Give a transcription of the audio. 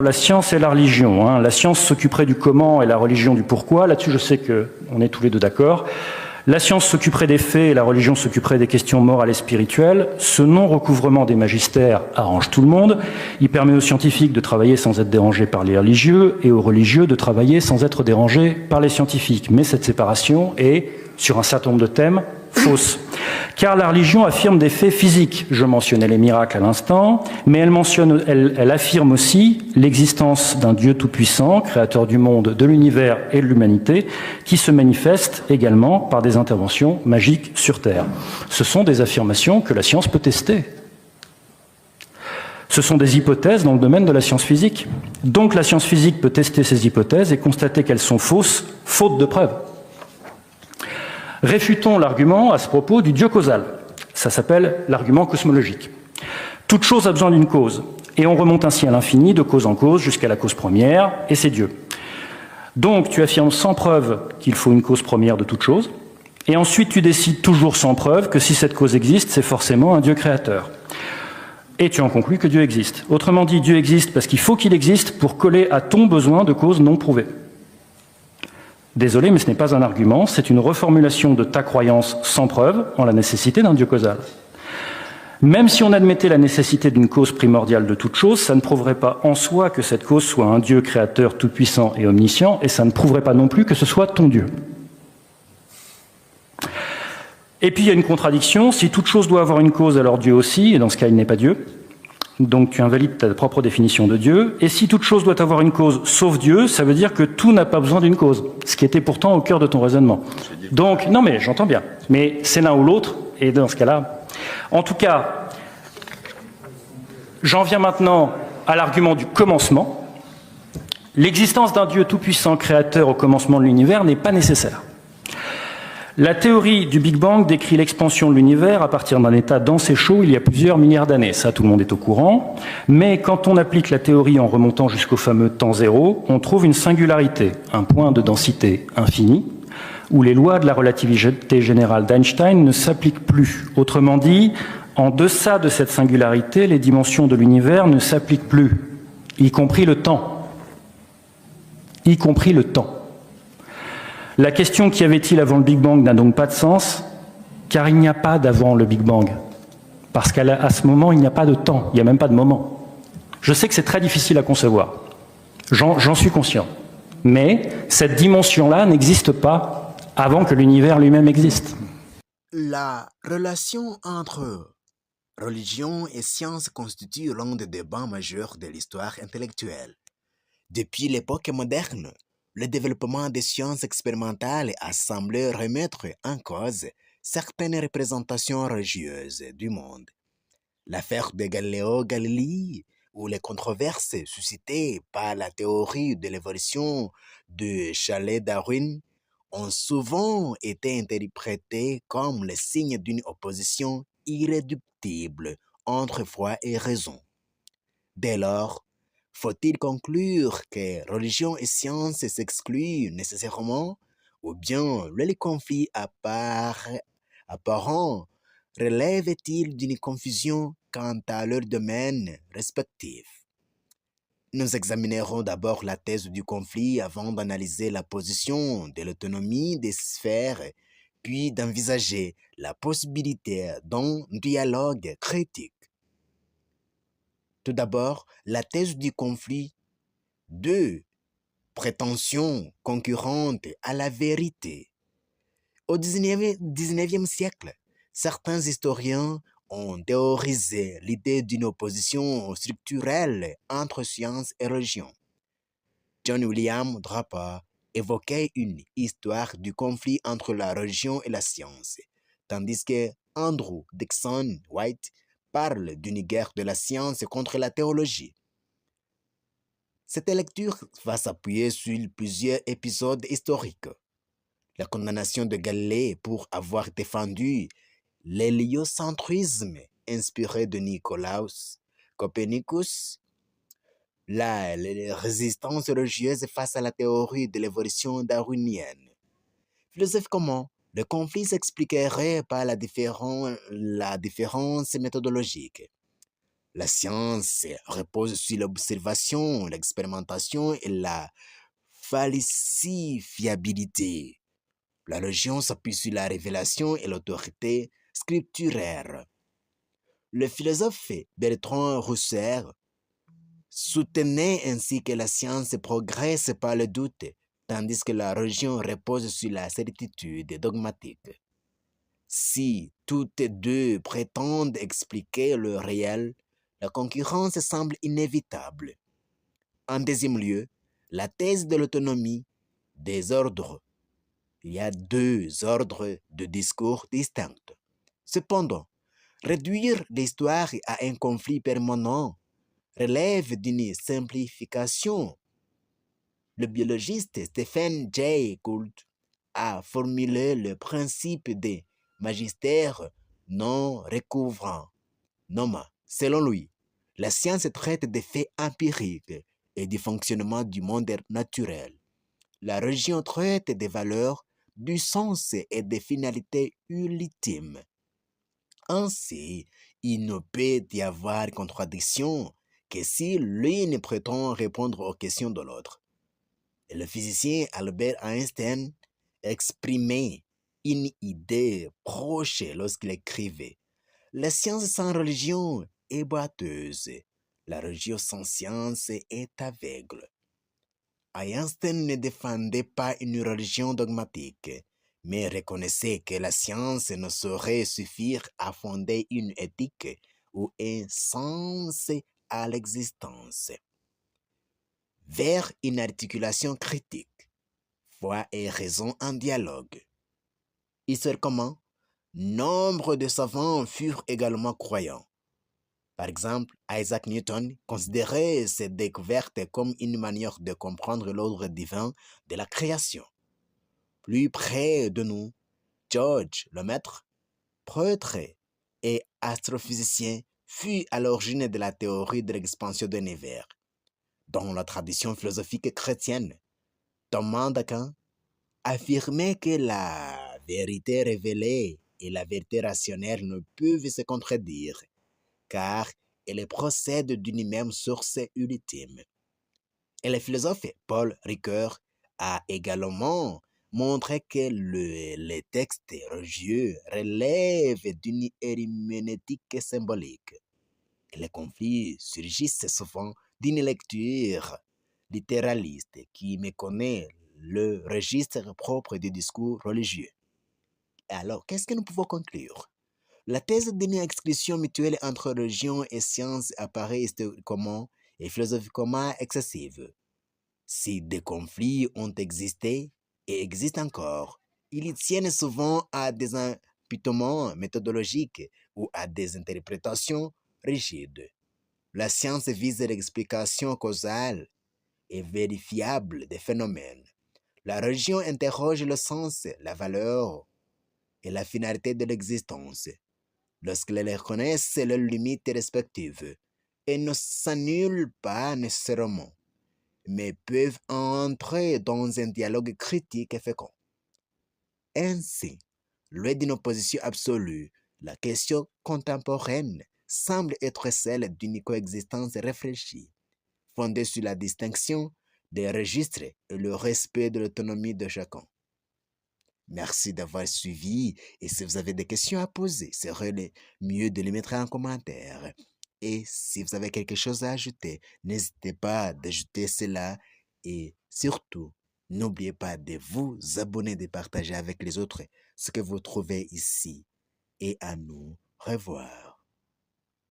La science et la religion. La science s'occuperait du comment et la religion du pourquoi. Là-dessus, je sais qu'on est tous les deux d'accord. La science s'occuperait des faits et la religion s'occuperait des questions morales et spirituelles. Ce non-recouvrement des magistères arrange tout le monde. Il permet aux scientifiques de travailler sans être dérangés par les religieux et aux religieux de travailler sans être dérangés par les scientifiques. Mais cette séparation est, sur un certain nombre de thèmes, fausse. Car la religion affirme des faits physiques. Je mentionnais les miracles à l'instant, mais elle affirme aussi l'existence d'un Dieu tout-puissant, créateur du monde, de l'univers et de l'humanité, qui se manifeste également par des interventions magiques sur Terre. Ce sont des affirmations que la science peut tester. Ce sont des hypothèses dans le domaine de la science physique. Donc la science physique peut tester ces hypothèses et constater qu'elles sont fausses, faute de preuves. Réfutons l'argument à ce propos du Dieu causal. Ça s'appelle l'argument cosmologique. Toute chose a besoin d'une cause, et on remonte ainsi à l'infini, de cause en cause, jusqu'à la cause première, et c'est Dieu. Donc tu affirmes sans preuve qu'il faut une cause première de toute chose, et ensuite tu décides toujours sans preuve que si cette cause existe, c'est forcément un Dieu créateur. Et tu en conclus que Dieu existe. Autrement dit, Dieu existe parce qu'il faut qu'il existe pour coller à ton besoin de cause non prouvée. Désolé, mais ce n'est pas un argument, c'est une reformulation de ta croyance sans preuve en la nécessité d'un Dieu causal. Même si on admettait la nécessité d'une cause primordiale de toute chose, ça ne prouverait pas en soi que cette cause soit un Dieu créateur tout-puissant et omniscient, et ça ne prouverait pas non plus que ce soit ton Dieu. Et puis il y a une contradiction, si toute chose doit avoir une cause, alors Dieu aussi, et dans ce cas il n'est pas Dieu. Donc tu invalides ta propre définition de Dieu. Et si toute chose doit avoir une cause sauf Dieu, ça veut dire que tout n'a pas besoin d'une cause, ce qui était pourtant au cœur de ton raisonnement. Donc, non mais j'entends bien, mais c'est l'un ou l'autre, et dans ce cas-là... En tout cas, j'en viens maintenant à l'argument du commencement. L'existence d'un Dieu tout-puissant créateur au commencement de l'univers n'est pas nécessaire. La théorie du Big Bang décrit l'expansion de l'univers à partir d'un état dense et chaud il y a plusieurs milliards d'années. Ça, tout le monde est au courant. Mais quand on applique la théorie en remontant jusqu'au fameux temps zéro, on trouve une singularité, un point de densité infini, où les lois de la relativité générale d'Einstein ne s'appliquent plus. Autrement dit, en deçà de cette singularité, les dimensions de l'univers ne s'appliquent plus, y compris le temps. Y compris le temps. La question qu'y avait-il avant le Big Bang n'a donc pas de sens, car il n'y a pas d'avant le Big Bang. Parce qu'à ce moment, il n'y a pas de temps, il n'y a même pas de moment. Je sais que c'est très difficile à concevoir, j'en suis conscient. Mais cette dimension-là n'existe pas avant que l'univers lui-même existe. La relation entre religion et science constitue l'un des débats majeurs de l'histoire intellectuelle. Depuis l'époque moderne, le développement des sciences expérimentales a semblé remettre en cause certaines représentations religieuses du monde. L'affaire de Galileo Galilei ou les controverses suscitées par la théorie de l'évolution de Charles Darwin ont souvent été interprétées comme le signe d'une opposition irréductible entre foi et raison. Dès lors, faut-il conclure que religion et science s'excluent nécessairement, ou bien le conflit apparent relève-t-il d'une confusion quant à leurs domaines respectifs? Nous examinerons d'abord la thèse du conflit avant d'analyser la position de l'autonomie des sphères, puis d'envisager la possibilité d'un dialogue critique. Tout d'abord, la thèse du conflit. Deux prétentions concurrentes à la vérité. Au XIXe siècle, certains historiens ont théorisé l'idée d'une opposition structurelle entre science et religion. John William Draper évoquait une histoire du conflit entre la religion et la science, tandis que Andrew Dickson White parle d'une guerre de la science contre la théologie. Cette lecture va s'appuyer sur plusieurs épisodes historiques. La condamnation de Galilée pour avoir défendu l'héliocentrisme inspiré de Nicolaus Copernicus, la résistance religieuse face à la théorie de l'évolution darwinienne. Philosophiquement, le conflit s'expliquerait par la différence méthodologique. La science repose sur l'observation, l'expérimentation et la falsifiabilité. La religion s'appuie sur la révélation et l'autorité scripturaire. Le philosophe Bertrand Russell soutenait ainsi que la science progresse par le doute, tandis que la religion repose sur la certitude dogmatique. Si toutes deux prétendent expliquer le réel, la concurrence semble inévitable. En deuxième lieu, la thèse de l'autonomie des ordres. Il y a deux ordres de discours distincts. Cependant, réduire l'histoire à un conflit permanent relève d'une simplification. Le biologiste Stephen Jay Gould a formulé le principe des magistères non recouvrants. Selon lui, la science traite des faits empiriques et du fonctionnement du monde naturel. La religion traite des valeurs, du sens et des finalités ultimes. Ainsi, il ne peut y avoir contradiction que si l'une prétend répondre aux questions de l'autre. Le physicien Albert Einstein exprimait une idée proche lorsqu'il écrivait « La science sans religion est boiteuse, la religion sans science est aveugle ». Einstein ne défendait pas une religion dogmatique, mais reconnaissait que la science ne saurait suffire à fonder une éthique ou un sens à l'existence. Vers une articulation critique, foi et raison en dialogue. Histoire comment nombre de savants furent également croyants. Par exemple, Isaac Newton considérait ses découvertes comme une manière de comprendre l'ordre divin de la création. Plus près de nous, George Lemaître, prêtre et astrophysicien, fut à l'origine de la théorie de l'expansion de l'univers. Dans la tradition philosophique chrétienne, Thomas d'Aquin affirmait que la vérité révélée et la vérité rationnelle ne peuvent se contredire, car elles procèdent d'une même source ultime. Et le philosophe Paul Ricoeur a également montré que les textes religieux relèvent d'une herméneutique symbolique. Et les conflits surgissent souvent d'une lecture littéraliste qui méconnaît le registre propre du discours religieux. Alors, qu'est-ce que nous pouvons conclure? La thèse d'une exclusion mutuelle entre religion et science apparaît historiquement et philosophiquement excessive. Si des conflits ont existé et existent encore, ils tiennent souvent à des imputements méthodologiques ou à des interprétations rigides. La science vise l'explication causale et vérifiable des phénomènes. La religion interroge le sens, la valeur et la finalité de l'existence. Lorsqu'elles reconnaissent leurs limites respectives et ne s'annulent pas nécessairement, mais peuvent entrer dans un dialogue critique et fécond. Ainsi, loin d'une opposition absolue, la question contemporaine semble être celle d'une coexistence réfléchie, fondée sur la distinction des registres et le respect de l'autonomie de chacun. Merci d'avoir suivi et si vous avez des questions à poser, ce serait mieux de les mettre en commentaire. Et si vous avez quelque chose à ajouter, n'hésitez pas d'ajouter cela et surtout, n'oubliez pas de vous abonner, de partager avec les autres ce que vous trouvez ici et à nous revoir.